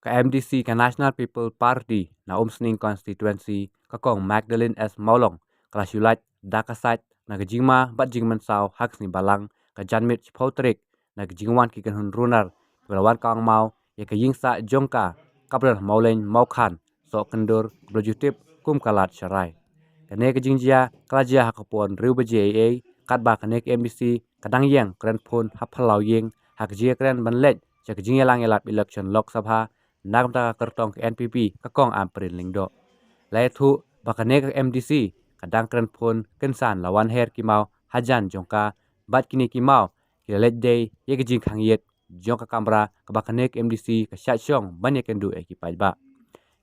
ke MDC ke National People Party na Umsning constituency kakong Magdalene S. Maulong kelas yulat dakasat na gejingma bat jingman saw haks ni balang ke janmit chipotrik na gejingwan ki kan hun runar belawan kang mau ya ke yingsa jongka kabral maulen maukhan so kendur berjutip kum kalat syarai kene kejingjia kelajia hakapon riu beje katba kene ke MDC kadang yang kren pun haphalau yeng hakjia kren banlet cak jingya lang elap election Lok Sabha nagam kertong ke NPP kakong amprin lingdo lai thu bakane ke MDC kadang kren pun kensan lawan her kimau hajan jongka bat kini kimau kilet day ye kejing khang yet jongka kamera ke bakane ke MDC ke syat syong banyak kendu ekipaj ba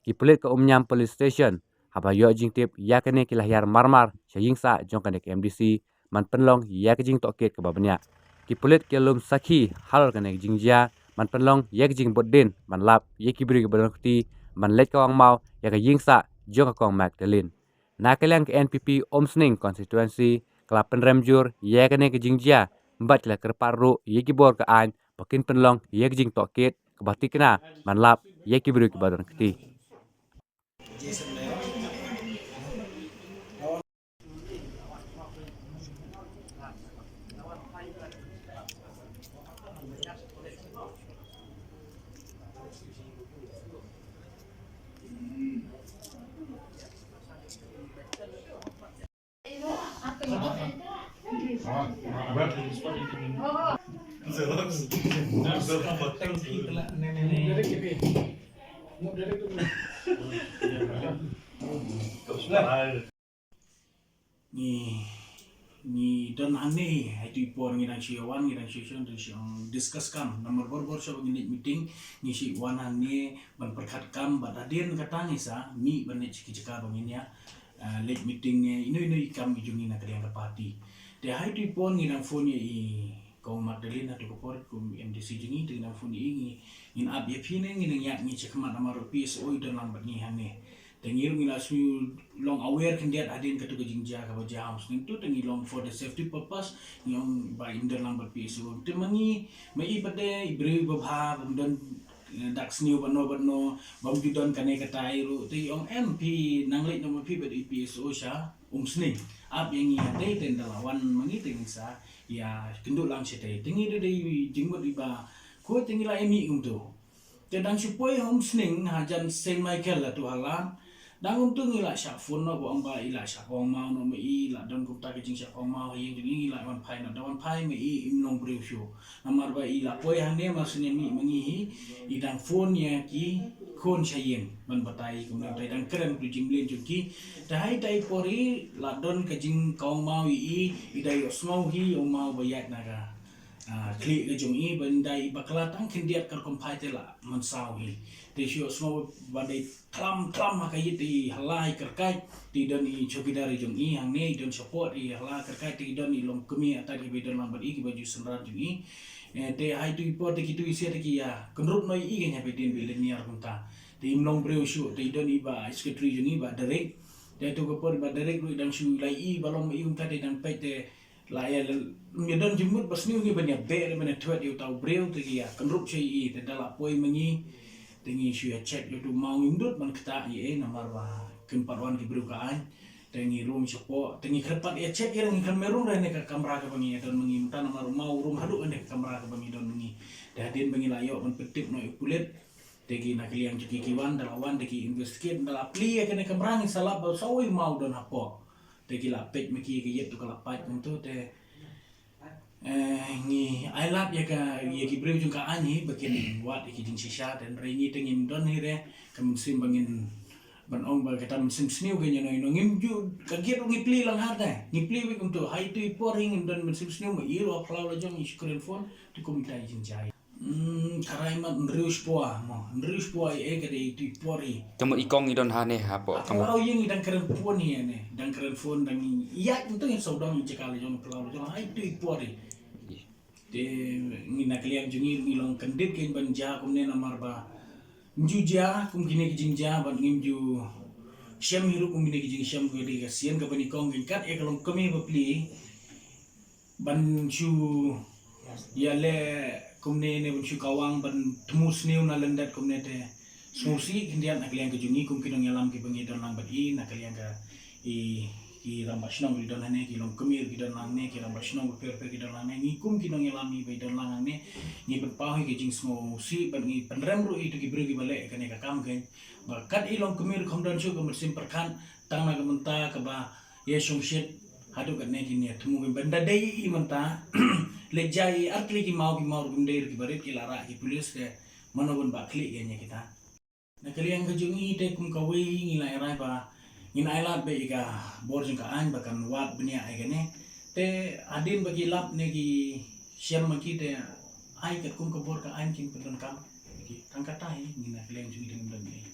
ki pelit ke umnyam police station haba yo jing tip ya kene ki lahyar marmar sayingsa jongka ke MDC man penlong ya kejing toket ke babnya ki pelit ke lum sakhi hal kene jingjia man penlong ya kejing bodin man lap ye ki bri ke badokti man let kawang mau ya ke yingsa jongka kong Magdalene na kalian ke NPP Omsning constituency kelap penremjur ya kene ke jingjia mbat kala kerparu ye ki bor ke an pakin penlong ye kejing toket ke bati kena man lap ye ki bri ke badokti ni don ane itu ipor ngi dan siawan ngi dan siawan dan siang discusskan nomor borbor so begini meeting ni si wanan ni ban perkatkan badadin katang isa mi ban ciki-cika begini ya late meeting ni ini kami jungi nak yang party de hai tu ipor ngi dan phone i kau Magdalene atau kopor kum MDC jungi dengan phone ini in ab ye pine ngi yak ngi cekmat nomor PSO dan lambat ni hane tengiru ngila su long aware kendiat adin katu kejingja ka bajam sentu tengi long for the safety purpose yang by in the number piece temangi mai pade ibri babha bumdan dax new bano bamjudon kane katai ru ti ong MP nanglit nomor pi pade PSO sya umsning ab yang ade ten dalawan mangi tengsa ya kenduk lang sete tengi de jingmut iba ko tengi la emi umtu tedang supaya umsning hajan Saint Michael la tu halam dan untuk ngilak syak phone no buang ba ilak syak kong mau no mai ilak don kum ta kejing syak kong mau yang jadi ilak wan pai no dawan pai mai imnong briefio namar ba ilak poi hande maksudnya mi mengihi idang phone ya ki kon sayeng man batai kemudian tai dan keren kejing len juki dai tai pori la don kejing kong mau idai osmau hi o mau bayat naga klik ke jong i bandai bakalatang kendiat kar kompai tela mansau hi te sio semua bandai klam makai ti halai kerkai ti don i choki dari jong i hang ne don support i halai kerkai ti don i long kemi ata di bedon lambat i ki baju senrat jong i te hai tu ipo te kitu isi ki ya kenrup noi i nya bedin belen ni ar kunta ti imlong breu sio ti don i ba secretary jong i ba direct te tu ko por ba direct lu dan shu lai i balong i unta te dan pe te laya medon jemut basni ngi banyak ber mana tuat yu tau breu te ya kenrup sei i te dala poi mengi tengi shu ya check lu tu mau ngindut man kata i nomor ba kemparwan ki berukaan tengi room support tengi krepat ya check yang kan merung rene ka kamera ka bangi don mengi mutan nomor mau room hadu ane kamera ka bangi don mengi dadin bangi layo man petip no kulit tegi nak liang cuki kiwan dalawan tegi investigate dala pli ya kene kamera ni salah ba sawi mau don hapo tegi la pet meki ke yet tu kala pat untuk te ni I love ya ka ya ki breu jung ka ani bakin wat ki jing sisa dan rengi tengin don ni re kam sim bangin ban ong ba kata sim sniu ge no ngim ju ka get ngi pli lang hada ngi pli wi untuk hai tu poring don sim sniu ma iro klau la jong screen phone tu komita jing jai karai mat nrius poa mo nrius poa ke de tu pori Kamu ikong idon hane hapo kamu. kalau yang dan keren phone ni ne dan keren phone dan iya untuk yang saudang yang cekal jong klau jong hai tu pori de ngi nak liam jungi ngilong kendit ken banja kumne namar ba njuja kum kini kijingja ban ngimju syam hiru kum kini kijing syam ko de kasian ka bani kong kat e kalong kami bapli ban chu ya le kumne ne ban chu kawang ban tumus niu na lendat kumne te Smusi hindian nak kalian kejungi kum kinong yalam ki bangi don lang bagi nak kalian ka ki rambas nong ki don hane ki long kemir ki don lang ne ki rambas nong per ki don lang ne ni kum kinong yalam ni bai don lang ne ni berpau ki jing smusi bangi penrem ru itu ki beri balik kan ka kam kan bakat ilong kemir kom don su kom bersim perkan tang na gementa ka ba ye sumshit hadu kan ne ki ni tumu benda dei i menta lejai atli ki mau gumdeir ki barit ki lara ki pulis ke manobon bakli nya kita na kalian kejungi te kum kawi ngila erai ba ngina ailat be ika borjing ka an bakan wat benia ai gane te adin bagi lap ne ki siam maki te ai kat kum ka bor ka an kin pelon kam ki tangkatai ngina kalian jungi dengan